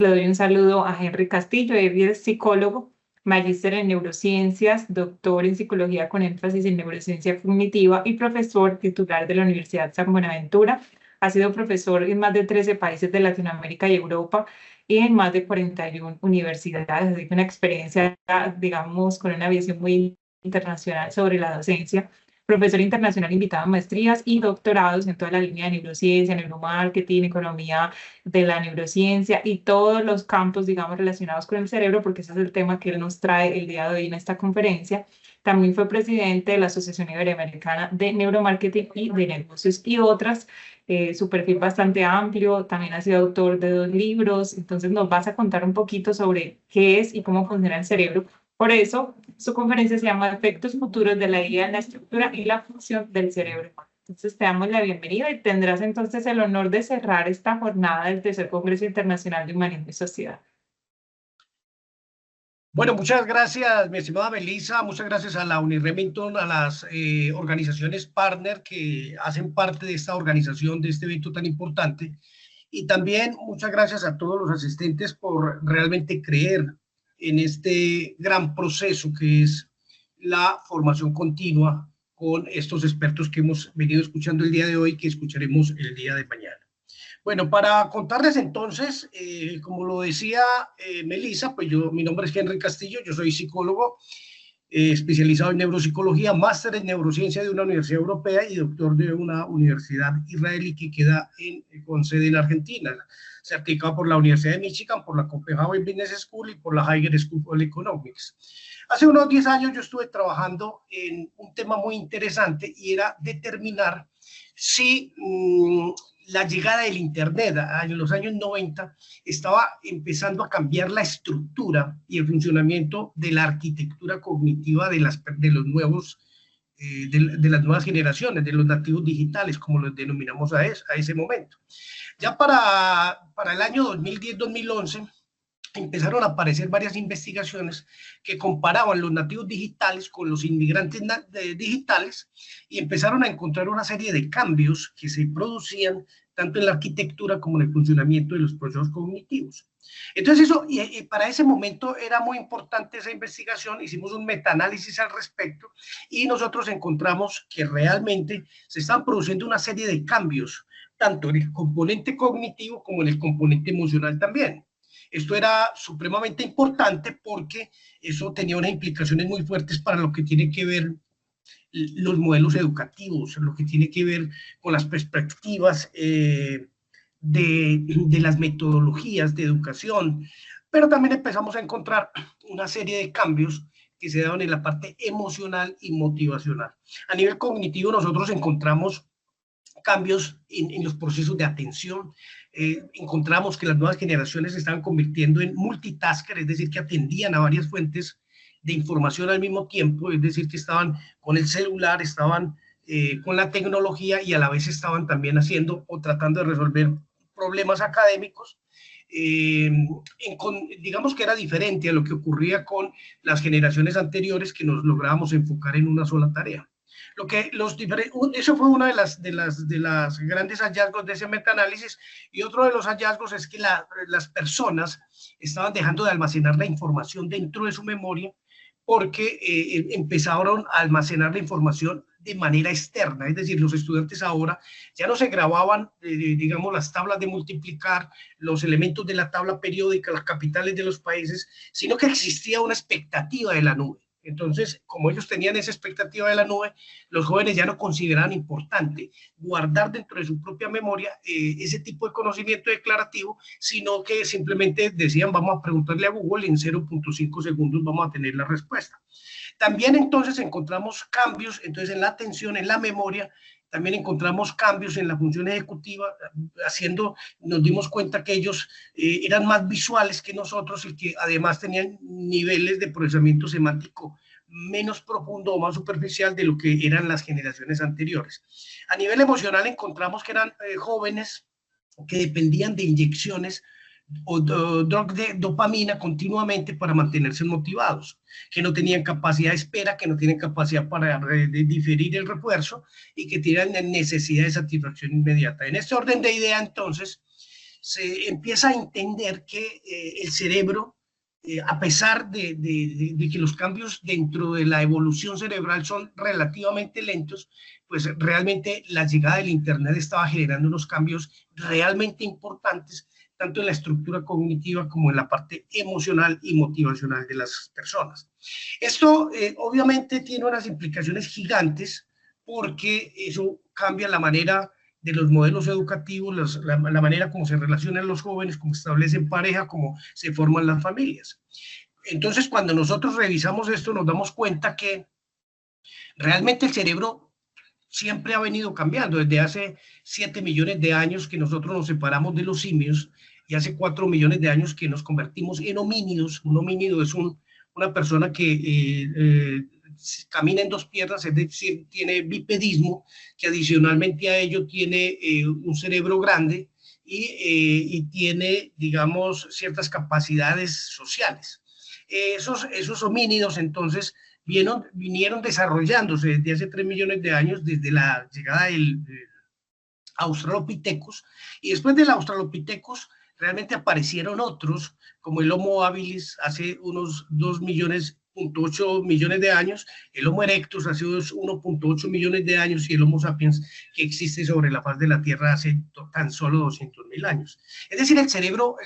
Le doy un saludo a Henry Castillo. Él es psicólogo, magíster en neurociencias, doctor en psicología con énfasis en neurociencia cognitiva y profesor titular de la Universidad San Buenaventura. Ha sido profesor en más de 13 países de Latinoamérica y Europa y en más de 41 universidades. Así que una experiencia, digamos, con una visión muy internacional sobre la docencia. Profesor internacional invitado a maestrías y doctorados en toda la línea de neurociencia, neuromarketing, economía de la neurociencia y todos los campos, digamos, relacionados con el cerebro, porque ese es el tema que él nos trae el día de hoy en esta conferencia. También fue presidente de la Asociación Iberoamericana de Neuromarketing y de Negocios y otras. Su perfil bastante amplio, también ha sido autor de 2 libros, entonces nos vas a contar un poquito sobre qué es y cómo funciona el cerebro. Por eso, su conferencia se llama Efectos futuros de la IA en la estructura y la función del cerebro. Entonces te damos la bienvenida y tendrás entonces el honor de cerrar esta jornada del Tercer Congreso Internacional de Humanismo y Sociedad. Bueno, muchas gracias, mi estimada Melissa, muchas gracias a la Uniremington, a las organizaciones partner que hacen parte de esta organización, de este evento tan importante, y también muchas gracias a todos los asistentes por realmente creer en este gran proceso que es la formación continua con estos expertos que hemos venido escuchando el día de hoy, que escucharemos el día de mañana. Bueno, para contarles entonces, como lo decía Melissa, pues mi nombre es Henry Castillo, yo soy psicólogo especializado en neuropsicología, máster en neurociencia de una universidad europea y doctor de una universidad israelí que queda con sede en Argentina, certificado por la Universidad de Michigan, por la Copenhagen Business School y por la Higher School of Economics. Hace unos 10 años yo estuve trabajando en un tema muy interesante y era determinar si la llegada del Internet en los años 90 estaba empezando a cambiar la estructura y el funcionamiento de la arquitectura cognitiva de las nuevas generaciones, de los nativos digitales, como los denominamos a ese momento. Ya para el año 2010-2011 empezaron a aparecer varias investigaciones que comparaban los nativos digitales con los inmigrantes digitales y empezaron a encontrar una serie de cambios que se producían tanto en la arquitectura como en el funcionamiento de los procesos cognitivos. Entonces para ese momento era muy importante esa investigación, hicimos un metaanálisis al respecto y nosotros encontramos que realmente se están produciendo una serie de cambios, tanto en el componente cognitivo como en el componente emocional también. Esto era supremamente importante porque eso tenía unas implicaciones muy fuertes para lo que tiene que ver los modelos educativos, lo que tiene que ver con las perspectivas de las metodologías de educación, pero también empezamos a encontrar una serie de cambios que se daban en la parte emocional y motivacional. A nivel cognitivo nosotros encontramos cambios en los procesos de atención, encontramos que las nuevas generaciones se estaban convirtiendo en multitasker, es decir, que atendían a varias fuentes de información al mismo tiempo, es decir, que estaban con el celular, estaban con la tecnología y a la vez estaban también haciendo o tratando de resolver problemas académicos. Digamos que era diferente a lo que ocurría con las generaciones anteriores, que nos lográbamos enfocar en una sola tarea. Eso fue uno de las grandes hallazgos de ese metaanálisis, y otro de los hallazgos es que las personas estaban dejando de almacenar la información dentro de su memoria porque empezaron a almacenar la información de manera externa, es decir, los estudiantes ahora ya no se grababan, digamos, las tablas de multiplicar, los elementos de la tabla periódica, las capitales de los países, sino que existía una expectativa de la nube. Entonces, como ellos tenían esa expectativa de la nube, los jóvenes ya no consideraban importante guardar dentro de su propia memoria ese tipo de conocimiento declarativo, sino que simplemente decían, vamos a preguntarle a Google y en 0.5 segundos vamos a tener la respuesta. También entonces encontramos cambios entonces en la atención, en la memoria. También encontramos cambios en la función ejecutiva, nos dimos cuenta que ellos eran más visuales que nosotros y que además tenían niveles de procesamiento semántico menos profundo o más superficial de lo que eran las generaciones anteriores. A nivel emocional encontramos que eran jóvenes que dependían de inyecciones o drogas de dopamina continuamente para mantenerse motivados, que no tenían capacidad de espera, que no tienen capacidad para diferir el refuerzo y que tienen necesidad de satisfacción inmediata. En este orden de idea, entonces, se empieza a entender que el cerebro, a pesar de que los cambios dentro de la evolución cerebral son relativamente lentos, pues realmente la llegada del Internet estaba generando unos cambios realmente importantes, tanto en la estructura cognitiva como en la parte emocional y motivacional de las personas. Esto obviamente tiene unas implicaciones gigantes porque eso cambia la manera de los modelos educativos, la manera como se relacionan los jóvenes, cómo establecen pareja, cómo se forman las familias. Entonces, cuando nosotros revisamos esto, nos damos cuenta que realmente el cerebro siempre ha venido cambiando. Desde hace 7 millones de años que nosotros nos separamos de los simios y hace 4 millones de años que nos convertimos en homínidos. Un homínido es una persona que camina en dos piernas, es decir, tiene bipedismo, que adicionalmente a ello tiene un cerebro grande y tiene, digamos, ciertas capacidades sociales. Esos homínidos, entonces, vinieron desarrollándose desde hace 3 millones de años, desde la llegada del Australopithecus, y después del Australopithecus realmente aparecieron otros, como el Homo habilis hace unos 2,8 millones de años, el Homo erectus hace 1,8 millones de años y el Homo sapiens que existe sobre la faz de la Tierra hace tan solo 200.000 años. Es decir, el cerebro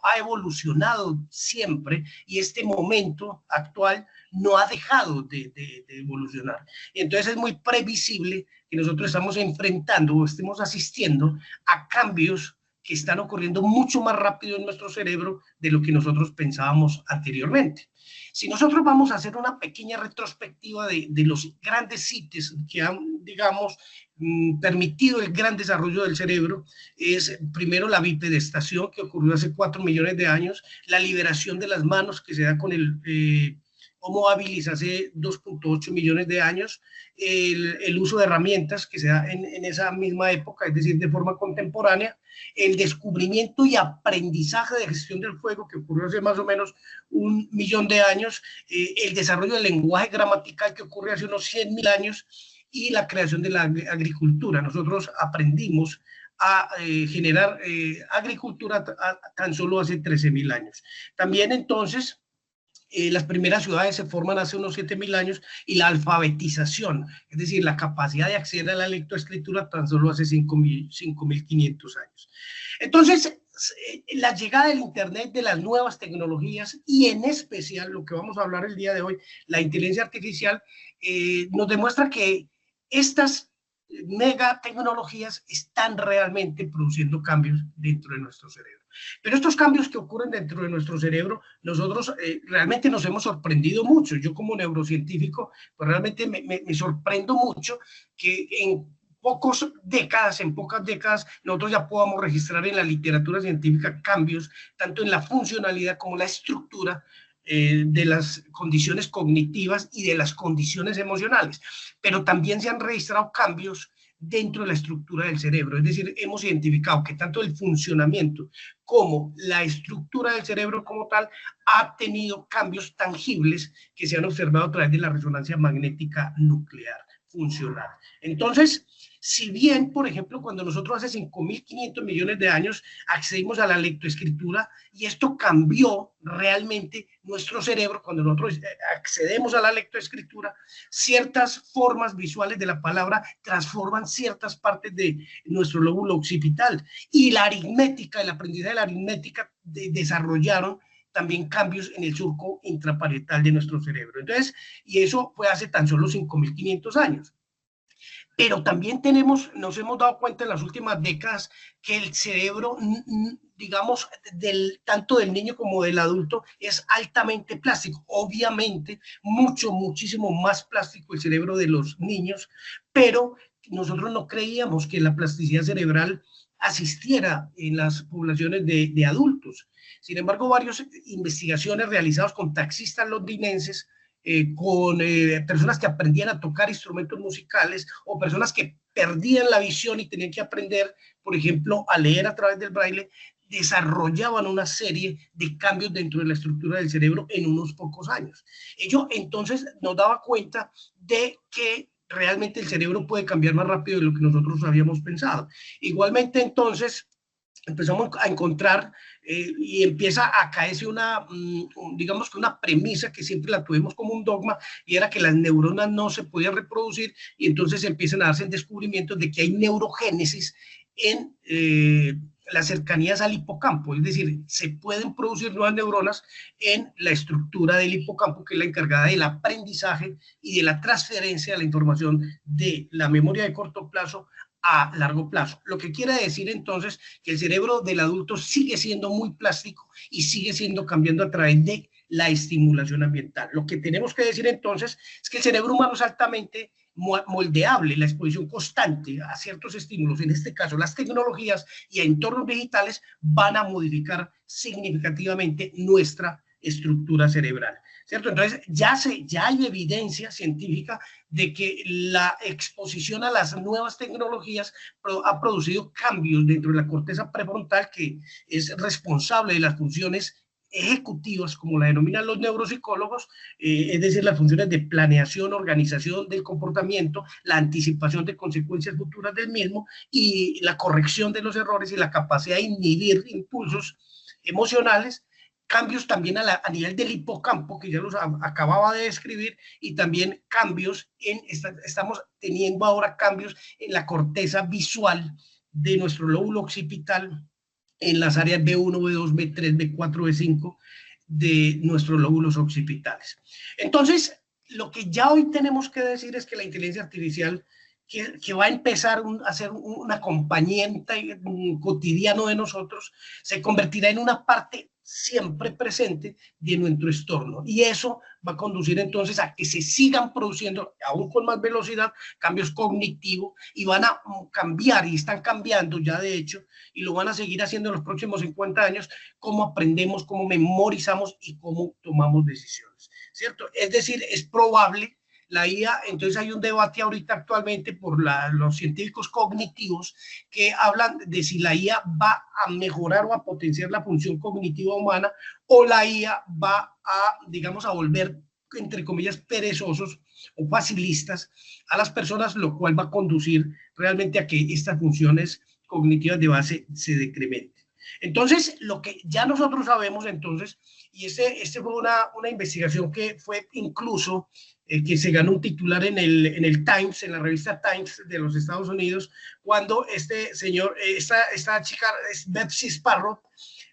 ha evolucionado siempre y este momento actual no ha dejado de evolucionar. Y entonces es muy previsible que nosotros estamos enfrentando o estemos asistiendo a cambios que están ocurriendo mucho más rápido en nuestro cerebro de lo que nosotros pensábamos anteriormente. Si nosotros vamos a hacer una pequeña retrospectiva de los grandes sitios que han, digamos, permitido el gran desarrollo del cerebro, es primero la bipedestación que ocurrió hace 4 millones de años, la liberación de las manos que se da con el Homo habilis hace 2,8 millones de años, el uso de herramientas que se da en esa misma época, es decir, de forma contemporánea, el descubrimiento y aprendizaje de gestión del fuego que ocurrió hace más o menos 1 millón de años, el desarrollo del lenguaje gramatical que ocurre hace unos 100.000 años y la creación de la agricultura. Nosotros aprendimos a generar agricultura tan solo hace 13.000 años. También entonces las primeras ciudades se forman hace unos 7.000 años y la alfabetización, es decir, la capacidad de acceder a la lectoescritura tan solo hace 5.500 años. Entonces, la llegada del Internet, de las nuevas tecnologías y en especial lo que vamos a hablar el día de hoy, la inteligencia artificial, nos demuestra que estas mega tecnologías están realmente produciendo cambios dentro de nuestro cerebro. Pero estos cambios que ocurren dentro de nuestro cerebro, nosotros realmente nos hemos sorprendido mucho. Yo como neurocientífico, pues realmente me sorprendo mucho que en pocas décadas, nosotros ya podamos registrar en la literatura científica cambios, tanto en la funcionalidad como la estructura de las condiciones cognitivas y de las condiciones emocionales. Pero también se han registrado cambios dentro de la estructura del cerebro, es decir, hemos identificado que tanto el funcionamiento como la estructura del cerebro como tal ha tenido cambios tangibles que se han observado a través de la resonancia magnética nuclear funcional. Entonces, si bien, por ejemplo, cuando nosotros hace 5.500 millones de años accedimos a la lectoescritura y esto cambió realmente nuestro cerebro, cuando nosotros accedemos a la lectoescritura, ciertas formas visuales de la palabra transforman ciertas partes de nuestro lóbulo occipital y la aritmética, el aprendizaje de la aritmética desarrollaron también cambios en el surco intraparietal de nuestro cerebro. Entonces, y eso fue hace tan solo 5.500 años. Pero también nos hemos dado cuenta en las últimas décadas que el cerebro, digamos, tanto del niño como del adulto, es altamente plástico. Obviamente, muchísimo más plástico el cerebro de los niños, pero nosotros no creíamos que la plasticidad cerebral asistiera en las poblaciones de adultos. Sin embargo, varias investigaciones realizadas con taxistas londinenses, con personas que aprendían a tocar instrumentos musicales o personas que perdían la visión y tenían que aprender, por ejemplo, a leer a través del braille, desarrollaban una serie de cambios dentro de la estructura del cerebro en unos pocos años. Ello entonces nos daba cuenta de que realmente el cerebro puede cambiar más rápido de lo que nosotros habíamos pensado. Igualmente entonces, empezamos a encontrar y empieza a caerse una, digamos que una premisa que siempre la tuvimos como un dogma, y era que las neuronas no se podían reproducir, y entonces empiezan a darse descubrimientos de que hay neurogénesis en las cercanías al hipocampo, es decir, se pueden producir nuevas neuronas en la estructura del hipocampo, que es la encargada del aprendizaje y de la transferencia de la información de la memoria de corto plazo a largo plazo. Lo que quiere decir entonces que el cerebro del adulto sigue siendo muy plástico y sigue siendo cambiando a través de la estimulación ambiental. Lo que tenemos que decir entonces es que el cerebro humano es altamente moldeable, la exposición constante a ciertos estímulos, en este caso las tecnologías y a entornos digitales, van a modificar significativamente nuestra estructura cerebral, ¿cierto? Entonces ya hay evidencia científica de que la exposición a las nuevas tecnologías ha producido cambios dentro de la corteza prefrontal, que es responsable de las funciones ejecutivas, como la denominan los neuropsicólogos, es decir, las funciones de planeación, organización del comportamiento, la anticipación de consecuencias futuras del mismo y la corrección de los errores y la capacidad de inhibir impulsos emocionales. Cambios también a nivel del hipocampo, que ya los acababa de describir, y también cambios estamos teniendo ahora cambios en la corteza visual de nuestro lóbulo occipital, en las áreas B1, B2, B3, B4, B5 de nuestros lóbulos occipitales. Entonces, lo que ya hoy tenemos que decir es que la inteligencia artificial, que va a empezar a ser un acompañante cotidiano de nosotros, se convertirá en una parte siempre presente de nuestro entorno, y eso va a conducir entonces a que se sigan produciendo aún con más velocidad cambios cognitivos, y van a cambiar, y están cambiando ya de hecho, y lo van a seguir haciendo en los próximos 50 años, cómo aprendemos, cómo memorizamos y cómo tomamos decisiones, ¿cierto? Es decir, es probable la IA. Entonces hay un debate ahorita actualmente por los científicos cognitivos, que hablan de si la IA va a mejorar o a potenciar la función cognitiva humana, o la IA va a, digamos, a volver, entre comillas, perezosos o facilistas a las personas, lo cual va a conducir realmente a que estas funciones cognitivas de base se decrementen. Entonces, lo que ya nosotros sabemos entonces, y este fue una investigación que fue incluso que se ganó un titular en el Times, en la revista Times de los Estados Unidos, cuando este señor, esta chica, Betsy Sparrow,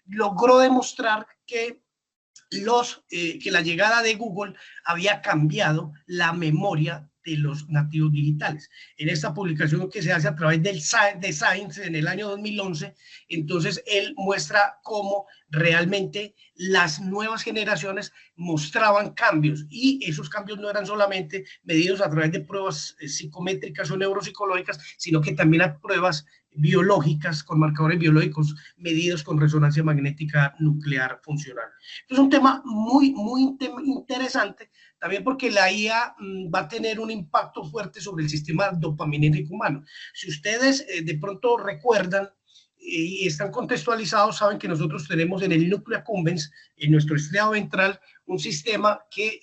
logró demostrar que la llegada de Google había cambiado la memoria de los nativos digitales. En esta publicación, que se hace a través de Science en el año 2011, entonces él muestra cómo realmente las nuevas generaciones mostraban cambios, y esos cambios no eran solamente medidos a través de pruebas psicométricas o neuropsicológicas, sino que también hay pruebas biológicas, con marcadores biológicos medidos con resonancia magnética nuclear funcional. Entonces, es un tema muy interesante, también porque la IA va a tener un impacto fuerte sobre el sistema dopaminérgico humano. Si ustedes de pronto recuerdan y están contextualizados, saben que nosotros tenemos en el núcleo accumbens, en nuestro estriado ventral, un sistema que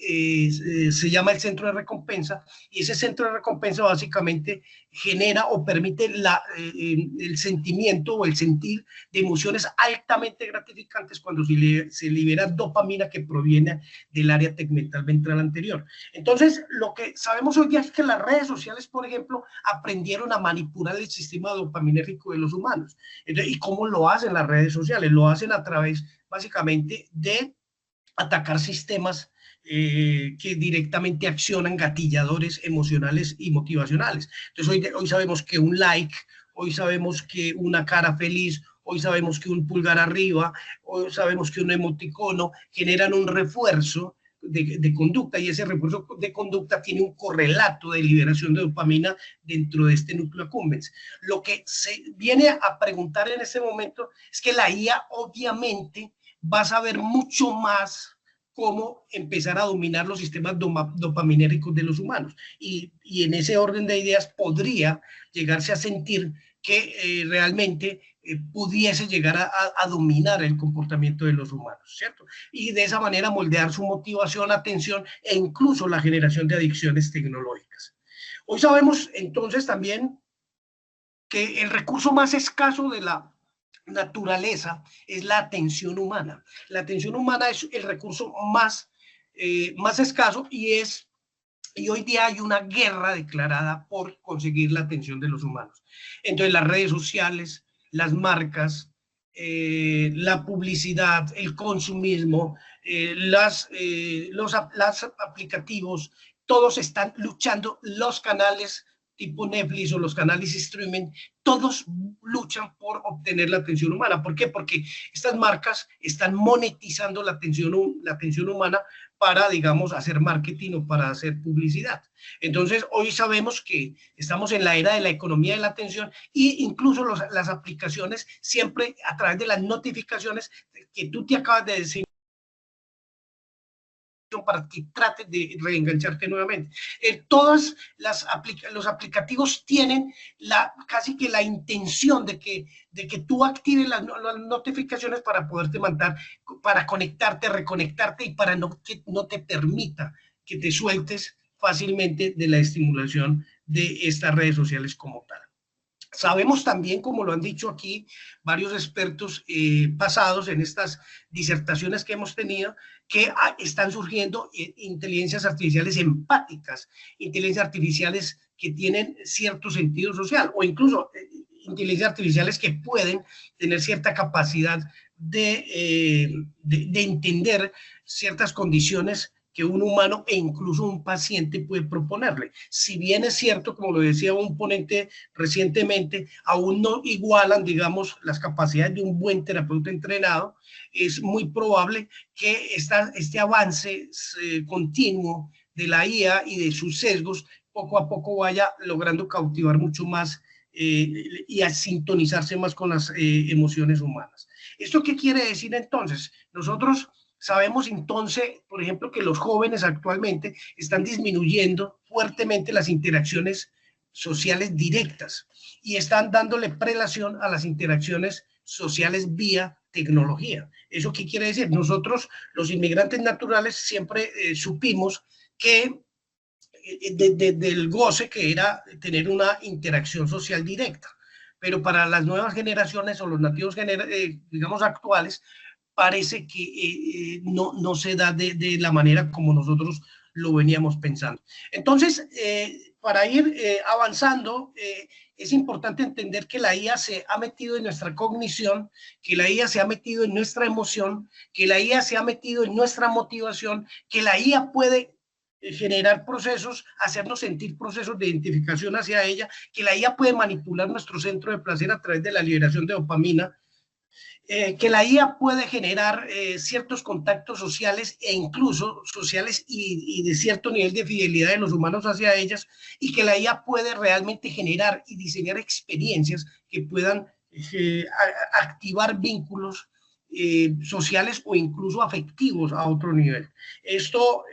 se llama el centro de recompensa, y ese centro de recompensa básicamente genera o permite el sentimiento o el sentir de emociones altamente gratificantes cuando se libera dopamina, que proviene del área tegmental ventral anterior. Entonces, lo que sabemos hoy día es que las redes sociales, por ejemplo, aprendieron a manipular el sistema dopaminérgico de los humanos. Entonces, ¿y cómo lo hacen las redes sociales? Lo hacen a través básicamente de atacar sistemas que directamente accionan gatilladores emocionales y motivacionales. Entonces hoy sabemos que un like, hoy sabemos que una cara feliz, hoy sabemos que un pulgar arriba, hoy sabemos que un emoticono generan un refuerzo de conducta, y ese refuerzo de conducta tiene un correlato de liberación de dopamina dentro de este núcleo accumbens. Lo que se viene a preguntar en este momento es que la IA obviamente va a saber mucho más cómo empezar a dominar los sistemas dopaminérgicos de los humanos, y en ese orden de ideas podría llegarse a sentir que realmente pudiese llegar a dominar el comportamiento de los humanos, ¿cierto? Y de esa manera moldear su motivación, atención e incluso la generación de adicciones tecnológicas. Hoy sabemos entonces también que el recurso más escaso de la naturaleza es la atención humana. La atención humana es el recurso más escaso y hoy día hay una guerra declarada por conseguir la atención de los humanos. Entonces las redes sociales, las marcas, la publicidad, el consumismo, los aplicativos, todos están luchando, los canales tipo Netflix o los canales streaming, todos luchan por obtener la atención humana. ¿Por qué? Porque estas marcas están monetizando la atención humana para, digamos, hacer marketing o para hacer publicidad. Entonces, hoy sabemos que estamos en la era de la economía de la atención e incluso las aplicaciones siempre a través de las notificaciones que tú te acabas de decir para que trates de reengancharte nuevamente. Todos los aplicativos tienen casi que la intención de que tú actives las notificaciones para poderte mandar, para conectarte, reconectarte y para que no te permita que te sueltes fácilmente de la estimulación de estas redes sociales como tal. Sabemos también, como lo han dicho aquí varios expertos pasados en estas disertaciones que hemos tenido, que están surgiendo inteligencias artificiales empáticas, inteligencias artificiales que tienen cierto sentido social o incluso inteligencias artificiales que pueden tener cierta capacidad de entender ciertas condiciones que un humano e incluso un paciente puede proponerle. Si bien es cierto, como lo decía un ponente recientemente, aún no igualan, digamos, las capacidades de un buen terapeuta entrenado, es muy probable que este avance continuo de la IA y de sus sesgos poco a poco vaya logrando cautivar mucho más y a sintonizarse más con las emociones humanas. ¿Esto qué quiere decir entonces? Nosotros sabemos entonces, por ejemplo, que los jóvenes actualmente están disminuyendo fuertemente las interacciones sociales directas y están dándole prelación a las interacciones sociales vía tecnología. ¿Eso qué quiere decir? Nosotros, los inmigrantes naturales, siempre supimos que del goce que era tener una interacción social directa. Pero para las nuevas generaciones o los nativos, digamos, actuales, parece que no se da de la manera como nosotros lo veníamos pensando. Entonces, para ir avanzando, es importante entender que la IA se ha metido en nuestra cognición, que la IA se ha metido en nuestra emoción, que la IA se ha metido en nuestra motivación, que la IA puede generar procesos, hacernos sentir procesos de identificación hacia ella, que la IA puede manipular nuestro centro de placer a través de la liberación de dopamina, que la IA puede generar ciertos contactos sociales e incluso sociales y de cierto nivel de fidelidad de los humanos hacia ellas, y que la IA puede realmente generar y diseñar experiencias que puedan activar vínculos sociales o incluso afectivos a otro nivel. Esto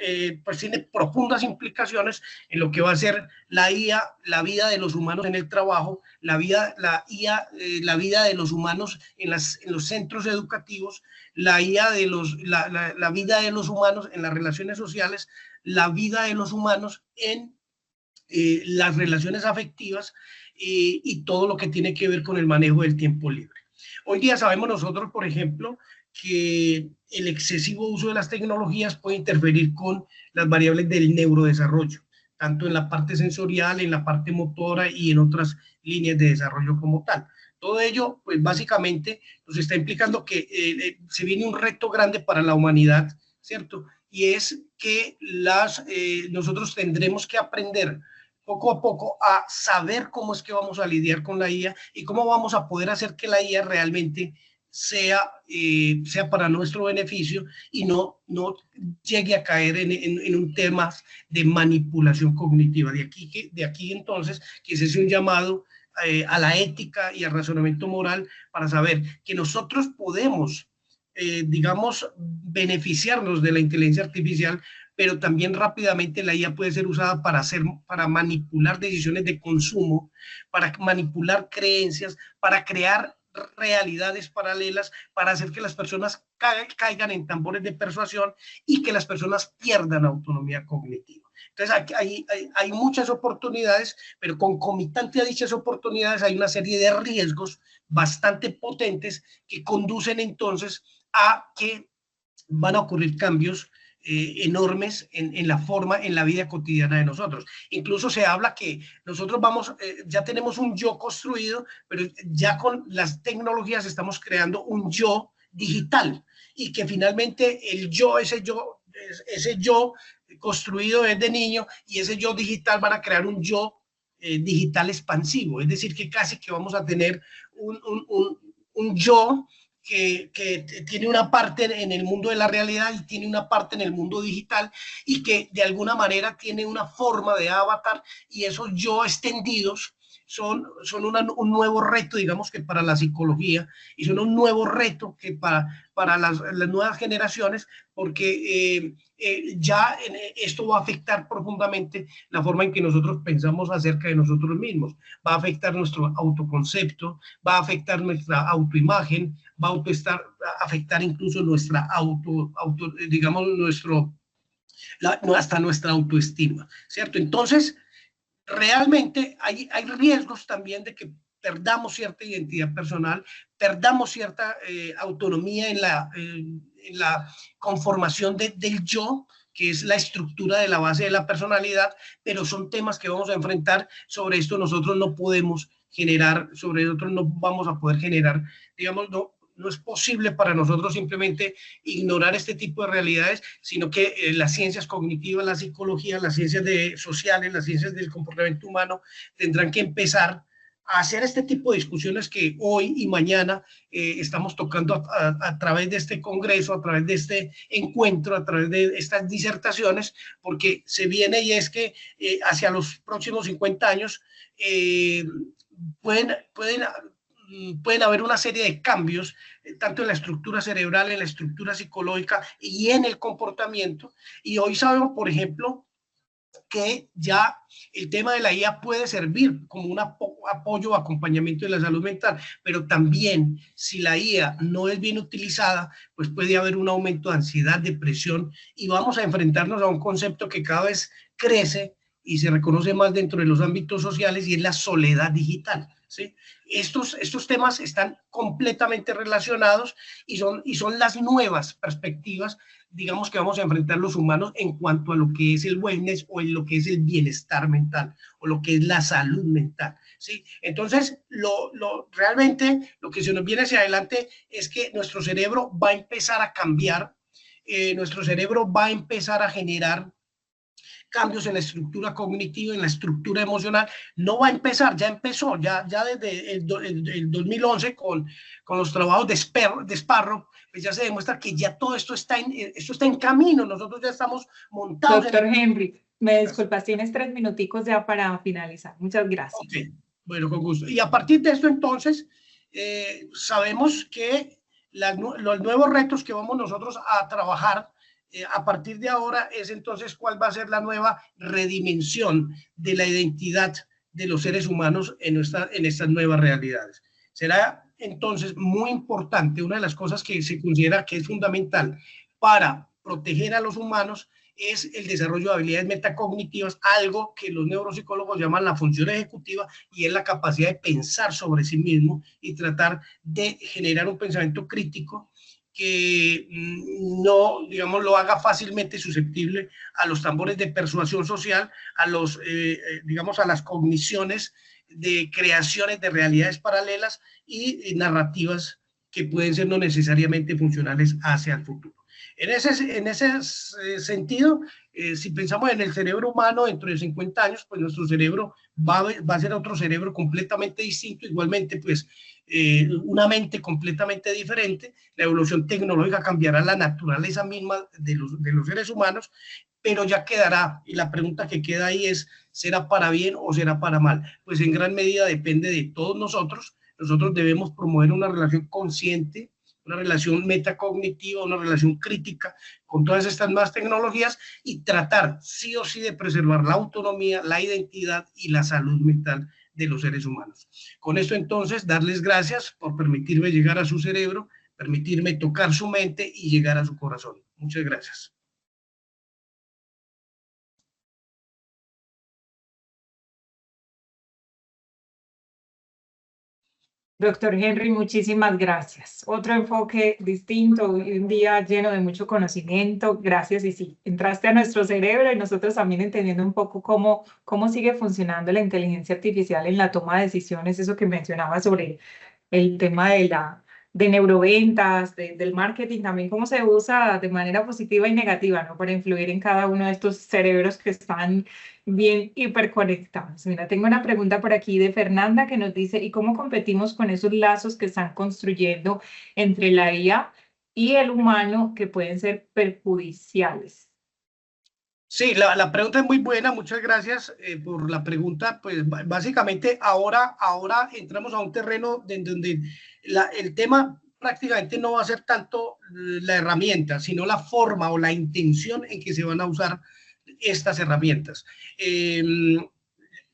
pues tiene profundas implicaciones en lo que va a ser la IA, la vida de los humanos en el trabajo, la IA, la vida de los humanos en los centros educativos, la IA de la vida de los humanos en las relaciones sociales, la vida de los humanos en las relaciones afectivas y todo lo que tiene que ver con el manejo del tiempo libre. Hoy día sabemos nosotros, por ejemplo, que el excesivo uso de las tecnologías puede interferir con las variables del neurodesarrollo, tanto en la parte sensorial, en la parte motora y en otras líneas de desarrollo como tal. Todo ello, pues básicamente, nos está implicando que se viene un reto grande para la humanidad, ¿cierto? Y es que nosotros tendremos que aprender poco a poco a saber cómo es que vamos a lidiar con la IA y cómo vamos a poder hacer que la IA realmente sea para nuestro beneficio y no llegue a caer en un tema de manipulación cognitiva. De aquí entonces que se hace un llamado a la ética y al razonamiento moral para saber que nosotros podemos, digamos, beneficiarnos de la inteligencia artificial, pero también rápidamente la IA puede ser usada para manipular decisiones de consumo, para manipular creencias, para crear realidades paralelas, para hacer que las personas caigan en tambores de persuasión y que las personas pierdan autonomía cognitiva. Entonces, aquí hay muchas oportunidades, pero concomitante a dichas oportunidades hay una serie de riesgos bastante potentes que conducen entonces a que van a ocurrir cambios enormes en la forma, en la vida cotidiana de nosotros. Incluso se habla que nosotros ya tenemos un yo construido, pero ya con las tecnologías estamos creando un yo digital y que finalmente ese yo construido desde niño y ese yo digital van a crear un yo digital expansivo, es decir, que casi que vamos a tener un yo que tiene una parte en el mundo de la realidad y tiene una parte en el mundo digital y que de alguna manera tiene una forma de avatar y esos yo extendidos son un nuevo reto, digamos que para la psicología y son un nuevo reto que para las nuevas generaciones porque esto va a afectar profundamente la forma en que nosotros pensamos acerca de nosotros mismos, va a afectar nuestro autoconcepto, va a afectar nuestra autoimagen, va a afectar incluso nuestra digamos, hasta nuestra autoestima, ¿cierto? Entonces, realmente hay riesgos también de que perdamos cierta identidad personal, perdamos cierta autonomía en la conformación del yo, que es la estructura de la base de la personalidad, pero son temas que vamos a enfrentar. Sobre esto nosotros no podemos generar, sobre nosotros no vamos a poder generar, digamos, no es posible para nosotros simplemente ignorar este tipo de realidades, sino que las ciencias cognitivas, la psicología, las ciencias sociales, las ciencias del comportamiento humano tendrán que empezar a hacer este tipo de discusiones que hoy y mañana estamos tocando a través de este congreso, a través de este encuentro, a través de estas disertaciones, porque se viene y es que hacia los próximos 50 años pueden haber una serie de cambios, tanto en la estructura cerebral, en la estructura psicológica y en el comportamiento. Y hoy sabemos, por ejemplo, que ya el tema de la IA puede servir como un apoyo o acompañamiento de la salud mental, pero también si la IA no es bien utilizada, pues puede haber un aumento de ansiedad, depresión y vamos a enfrentarnos a un concepto que cada vez crece y se reconoce más dentro de los ámbitos sociales y es la soledad digital, ¿sí? Estos temas están completamente relacionados y son las nuevas perspectivas, digamos, que vamos a enfrentar los humanos en cuanto a lo que es el wellness o en lo que es el bienestar mental o lo que es la salud mental, ¿sí? Entonces, realmente lo que se nos viene hacia adelante es que nuestro cerebro va a empezar a cambiar, nuestro cerebro va a empezar a generar cambios en la estructura cognitiva, en la estructura emocional, no va a empezar, ya empezó, ya desde el 2011 con los trabajos de Sparrow, pues ya se demuestra que ya todo esto está en camino, nosotros ya estamos montados. Doctor Henry, me disculpas, tienes 3 minuticos ya para finalizar. Muchas gracias. Ok, bueno, con gusto. Y a partir de esto entonces, sabemos que los nuevos retos que vamos nosotros a trabajar a partir de ahora es entonces cuál va a ser la nueva redimensión de la identidad de los seres humanos en estas nuevas realidades. Será entonces muy importante, una de las cosas que se considera que es fundamental para proteger a los humanos es el desarrollo de habilidades metacognitivas, algo que los neuropsicólogos llaman la función ejecutiva y es la capacidad de pensar sobre sí mismo y tratar de generar un pensamiento crítico que no, digamos, lo haga fácilmente susceptible a los tambores de persuasión social, digamos, a las cogniciones de creaciones de realidades paralelas y narrativas que pueden ser no necesariamente funcionales hacia el futuro. En ese sentido, si pensamos en el cerebro humano dentro de 50 años, pues nuestro cerebro va a ser otro cerebro completamente distinto, igualmente pues una mente completamente diferente, la evolución tecnológica cambiará la naturaleza misma de los seres humanos, pero ya quedará, y la pregunta que queda ahí es, ¿será para bien o será para mal? Pues en gran medida depende de todos nosotros debemos promover una relación consciente, una relación metacognitiva, una relación crítica con todas estas nuevas tecnologías y tratar sí o sí de preservar la autonomía, la identidad y la salud mental de los seres humanos. Con esto entonces, darles gracias por permitirme llegar a su cerebro, permitirme tocar su mente y llegar a su corazón. Muchas gracias. Doctor Henry, muchísimas gracias. Otro enfoque distinto y un día lleno de mucho conocimiento. Gracias. Y sí, entraste a nuestro cerebro y nosotros también entendiendo un poco cómo sigue funcionando la inteligencia artificial en la toma de decisiones, eso que mencionaba sobre el tema de neuroventas, del marketing, también cómo se usa de manera positiva y negativa, ¿no? Para influir en cada uno de estos cerebros que están bien hiperconectados. Mira, tengo una pregunta por aquí de Fernanda que nos dice, ¿y cómo competimos con esos lazos que están construyendo entre la IA y el humano que pueden ser perjudiciales? Sí, la pregunta es muy buena, muchas gracias por la pregunta. Pues básicamente ahora entramos a un terreno donde el tema prácticamente no va a ser tanto la herramienta, sino la forma o la intención en que se van a usar estas herramientas.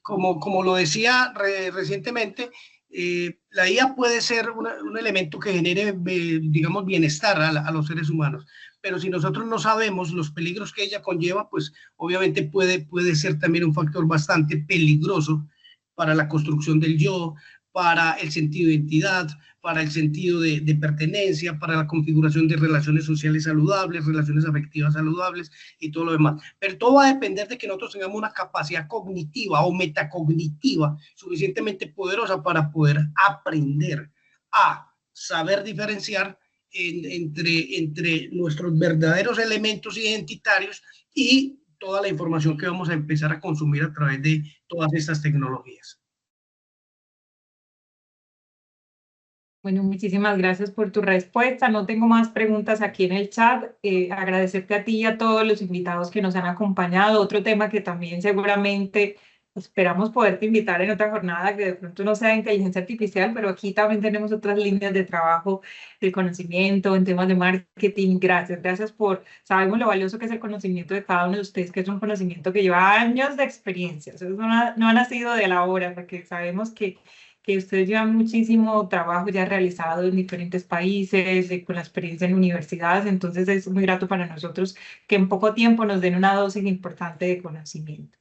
Como lo decía recientemente, la IA puede ser un elemento que genere, digamos, bienestar a los seres humanos, pero si nosotros no sabemos los peligros que ella conlleva, pues obviamente puede ser también un factor bastante peligroso para la construcción del yo, para el sentido de identidad, para el sentido de pertenencia, para la configuración de relaciones sociales saludables, relaciones afectivas saludables y todo lo demás. Pero todo va a depender de que nosotros tengamos una capacidad cognitiva o metacognitiva suficientemente poderosa para poder aprender a saber diferenciar entre nuestros verdaderos elementos identitarios y toda la información que vamos a empezar a consumir a través de todas estas tecnologías. Bueno, muchísimas gracias por tu respuesta. No tengo más preguntas aquí en el chat. Agradecerte a ti y a todos los invitados que nos han acompañado. Otro tema que también seguramente esperamos poderte invitar en otra jornada, que de pronto no sea inteligencia artificial, pero aquí también tenemos otras líneas de trabajo, de conocimiento, en temas de marketing. Gracias, gracias por, sabemos lo valioso que es el conocimiento de cada uno de ustedes, que es un conocimiento que lleva años de experiencia. Eso no ha nacido de la hora, porque sabemos que ustedes llevan muchísimo trabajo ya realizado en diferentes países, con la experiencia en universidades, entonces es muy grato para nosotros que en poco tiempo nos den una dosis importante de conocimiento.